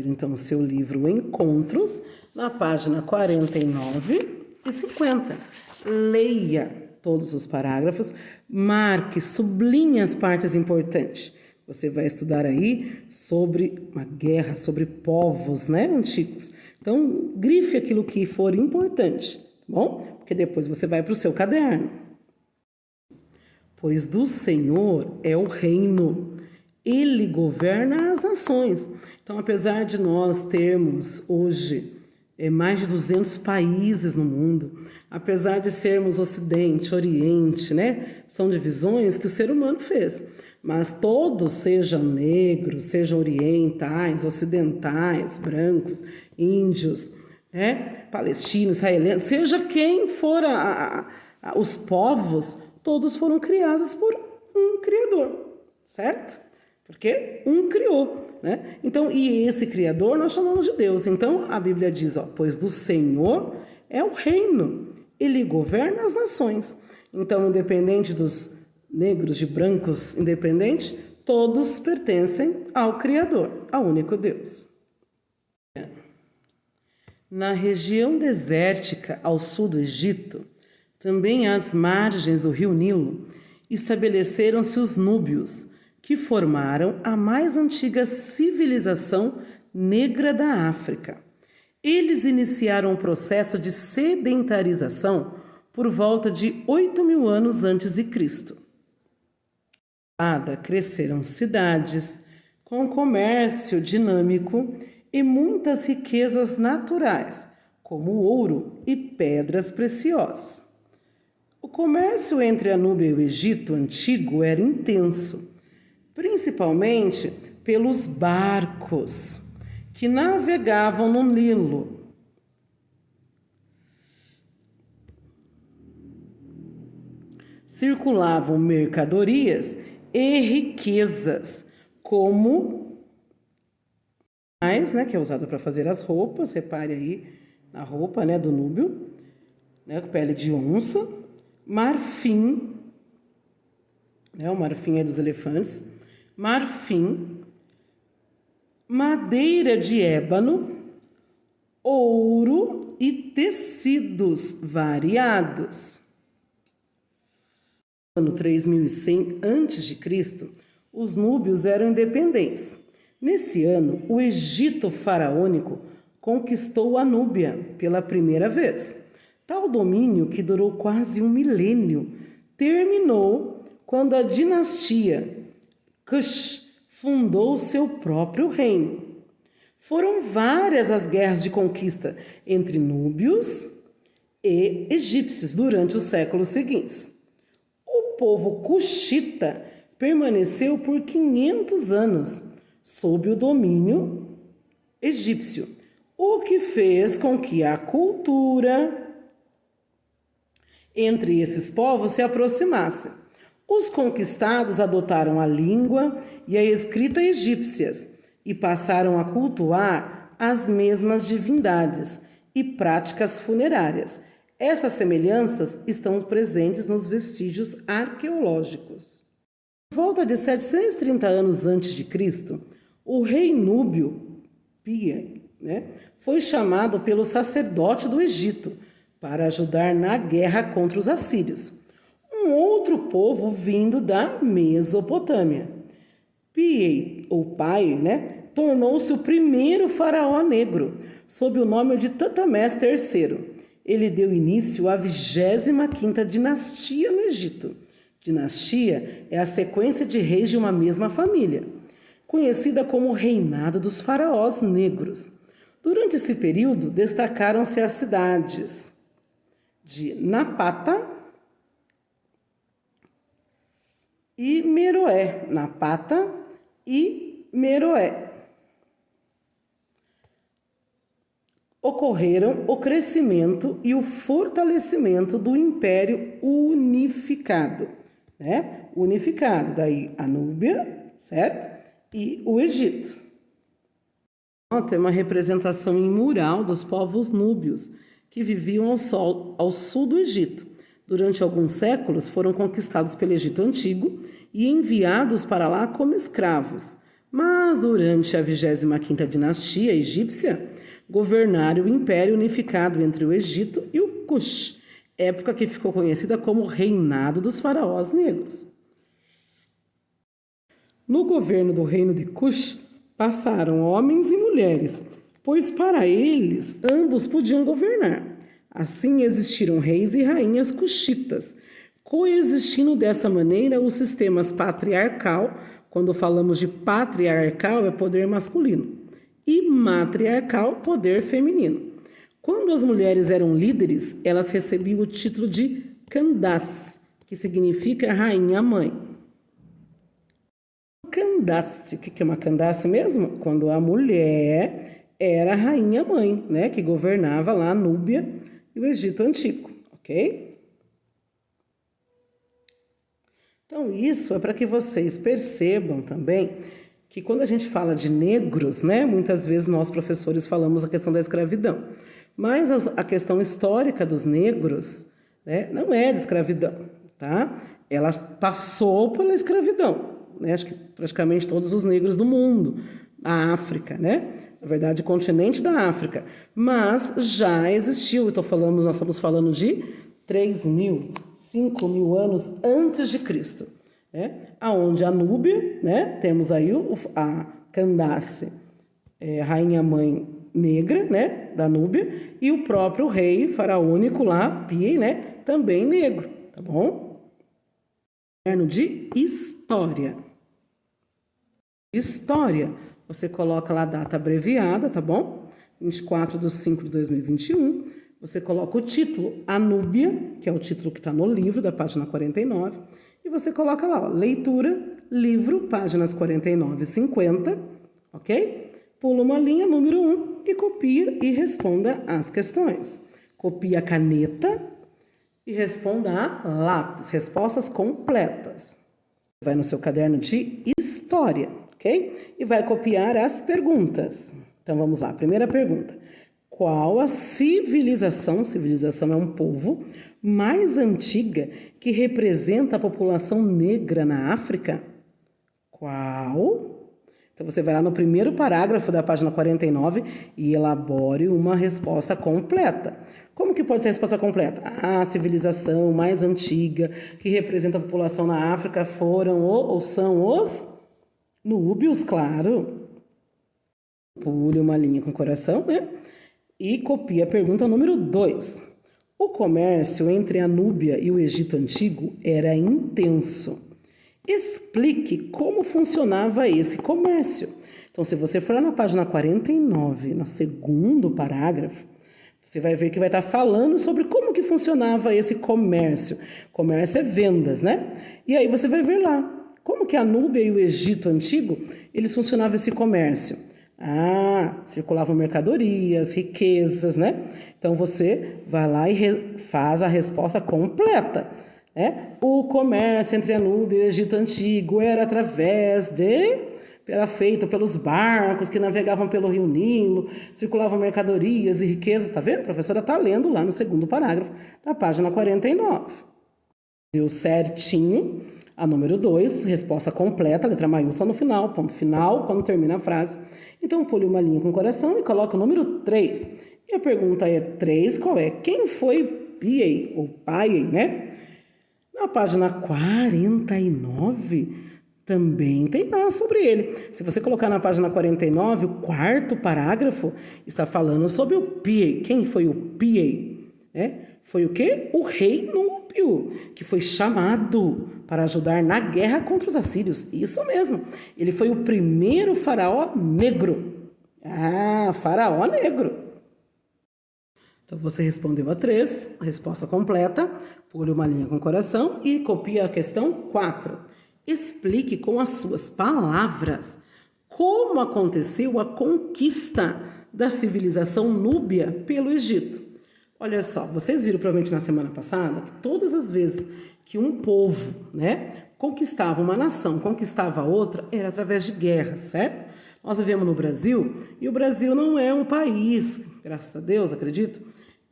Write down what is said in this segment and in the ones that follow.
abrir então o seu livro Encontros, na página 49 e 50. Leia todos os parágrafos, marque, sublinhe as partes importantes. Você vai estudar aí sobre uma guerra, sobre povos, né, antigos. Então, grife aquilo que for importante, tá bom? Porque depois você vai para o seu caderno. Pois do Senhor é o reino, Ele governa as nações. Então, apesar de nós termos hoje mais de 200 países no mundo, apesar de sermos Ocidente, Oriente, né? São divisões que o ser humano fez. Mas todos, sejam negros, sejam orientais, ocidentais, brancos, índios, né? Palestinos, israelenses, seja quem for os povos, todos foram criados por um Criador, certo? Porque um criou, né? Então, e esse Criador nós chamamos de Deus. Então, a Bíblia diz, pois do Senhor é o reino, Ele governa as nações. Então, independente dos negros, de brancos, independente, todos pertencem ao Criador, ao único Deus. Na região desértica ao sul do Egito, também às margens do rio Nilo, estabeleceram-se os núbios, que formaram a mais antiga civilização negra da África. Eles iniciaram o processo de sedentarização por volta de 8.000 anos antes de Cristo. Cresceram cidades com comércio dinâmico e muitas riquezas naturais, como ouro e pedras preciosas. O comércio entre a Núbia e o Egito antigo era intenso, principalmente pelos barcos que navegavam no Nilo. Circulavam mercadorias e riquezas, como que é usado para fazer as roupas, repare aí na roupa, né, do núbio, né, pele de onça, marfim, né, o marfim é dos elefantes, marfim, madeira de ébano, ouro e tecidos variados. No ano 3100 a.C., os núbios eram independentes. Nesse ano, o Egito faraônico conquistou a Núbia pela primeira vez. Tal domínio, que durou quase um milênio, terminou quando a dinastia Kush fundou seu próprio reino. Foram várias as guerras de conquista entre núbios e egípcios durante os séculos seguintes. O povo cuxita permaneceu por 500 anos sob o domínio egípcio, o que fez com que a cultura entre esses povos se aproximasse. Os conquistados adotaram a língua e a escrita egípcias e passaram a cultuar as mesmas divindades e práticas funerárias. Essas semelhanças estão presentes nos vestígios arqueológicos. Por volta de 730 anos antes de Cristo, o rei núbio, Pia, foi chamado pelo sacerdote do Egito para ajudar na guerra contra os assírios, um outro povo vindo da Mesopotâmia. Pia, ou pai, tornou-se o primeiro faraó negro, sob o nome de Tutamés III. Ele deu início à 25ª dinastia no Egito. Dinastia é a sequência de reis de uma mesma família, conhecida como o Reinado dos Faraós Negros. Durante esse período, destacaram-se as cidades de Napata e Meroé. Napata e Meroé. Ocorreram o crescimento e o fortalecimento do Império Unificado, Unificado, daí a Núbia, certo? E o Egito. Tem uma representação em mural dos povos núbios que viviam ao sul do Egito. Durante alguns séculos foram conquistados pelo Egito Antigo e enviados para lá como escravos, Mas durante a 25ª dinastia egípcia, governaram o império unificado entre o Egito e o Cush, época que ficou conhecida como Reinado dos Faraós Negros. No governo do reino de Cush, passaram homens e mulheres, pois para eles ambos podiam governar. Assim existiram reis e rainhas cuxitas, coexistindo dessa maneira os sistemas patriarcal, quando falamos de patriarcal é poder masculino, e matriarcal, poder feminino. Quando as mulheres eram líderes, elas recebiam o título de Candace, que significa rainha-mãe. Candace, o que é uma Candace mesmo? Quando a mulher era a rainha-mãe, né, que governava lá a Núbia e o Egito Antigo, ok? Então, isso é para que vocês percebam também que quando a gente fala de negros, né, muitas vezes nós professores falamos a questão da escravidão, mas a questão histórica dos negros, né, não é de escravidão, tá? Ela passou pela escravidão, né? Acho que praticamente todos os negros do mundo, a África, né? Na verdade, o continente da África, mas já existiu, nós estamos falando de 3.000, 5.000 anos antes de Cristo, né? Aonde a Núbia, né? Temos aí a Candace, rainha-mãe negra, né? Da Núbia, e o próprio rei faraônico lá, Piei, né? Também negro, tá bom? Caderno de História. História, você coloca lá a data abreviada, tá bom? 24/5/2021. Você coloca o título, A Núbia, que é o título que está no livro, da página 49, e você coloca lá, ó, leitura, livro, páginas 49 e 50, ok? Pula uma linha, número 1, e copia e responda as questões. Copia a caneta e responda a lápis, respostas completas. Vai no seu caderno de História, ok? E vai copiar as perguntas. Então, vamos lá, primeira pergunta. Qual a civilização é um povo, mais antiga que representa a população negra na África? Qual? Então, você vai lá no primeiro parágrafo da página 49 e elabore uma resposta completa. Como que pode ser a resposta completa? A civilização mais antiga que representa a população na África foram ou são os núbios, claro. Pule uma linha com coração, né? E copia a pergunta número 2. O comércio entre a Núbia e o Egito Antigo era intenso. Explique como funcionava esse comércio. Então, se você for lá na página 49, no segundo parágrafo, você vai ver que vai estar falando sobre como que funcionava esse comércio. Comércio é vendas, né? E aí você vai ver lá, como que a Núbia e o Egito Antigo, eles funcionavam esse comércio. Circulavam mercadorias, riquezas, né? Então, você vai lá e faz a resposta completa, né? O comércio entre a Núbia e o Egito Antigo era feito pelos barcos que navegavam pelo rio Nilo, circulavam mercadorias e riquezas, tá vendo? A professora tá lendo lá no segundo parágrafo da página 49. Deu certinho. A número 2, resposta completa, letra maiúscula no final, ponto final, quando termina a frase. Então, pule uma linha com coração e coloca o número 3. E a pergunta é 3, qual é? Quem foi Piei, ou Paiei, né? Na página 49, também tem lá sobre ele. Se você colocar na página 49, o quarto parágrafo está falando sobre o Piei. Quem foi o Piei? Foi o quê? O rei Núbio, que foi chamado para ajudar na guerra contra os assírios. Isso mesmo. Ele foi o primeiro faraó negro. Faraó negro. Então, você respondeu a 3, resposta completa, pule uma linha com coração e copia a questão 4. Explique com as suas palavras como aconteceu a conquista da civilização núbia pelo Egito. Olha só, vocês viram provavelmente na semana passada que todas as vezes que um povo, né, conquistava uma nação, conquistava outra, era através de guerras, certo? Nós vivemos no Brasil e o Brasil não é um país, graças a Deus, acredito,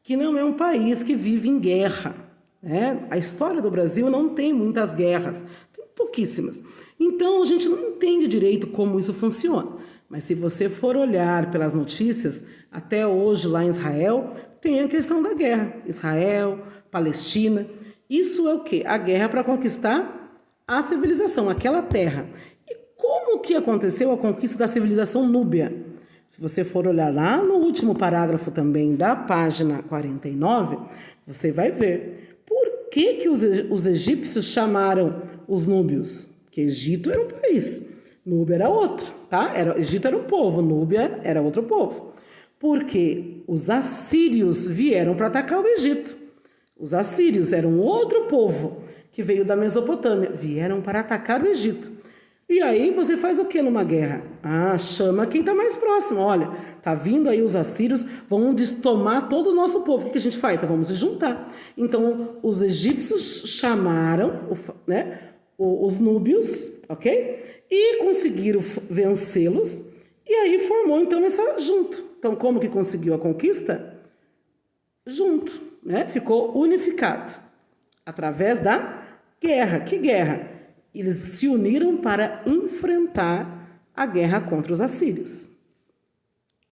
que não é um país que vive em guerra, né? A história do Brasil não tem muitas guerras, tem pouquíssimas. Então a gente não entende direito como isso funciona. Mas se você for olhar pelas notícias, até hoje lá em Israel, tem a questão da guerra. Israel, Palestina. Isso é o quê? A guerra para conquistar a civilização, aquela terra. E como que aconteceu a conquista da civilização núbia? Se você for olhar lá no último parágrafo também da página 49, você vai ver por que os egípcios chamaram os núbios. Que Egito era um país, Núbia era outro, tá? Egito era um povo, Núbia era outro povo. Porque os assírios vieram para atacar o Egito. Os assírios eram outro povo que veio da Mesopotâmia, vieram para atacar o Egito. E aí você faz o que numa guerra? Chama quem está mais próximo. Olha, tá vindo aí os assírios, vão tomar todo o nosso povo. O que a gente faz? Vamos se juntar. Então, os egípcios chamaram os núbios, ok? E conseguiram vencê-los. E aí formou, então, essa junto. Então, como que conseguiu a conquista? Junto, né? Ficou unificado. Através da guerra. Que guerra? Eles se uniram para enfrentar a guerra contra os assírios.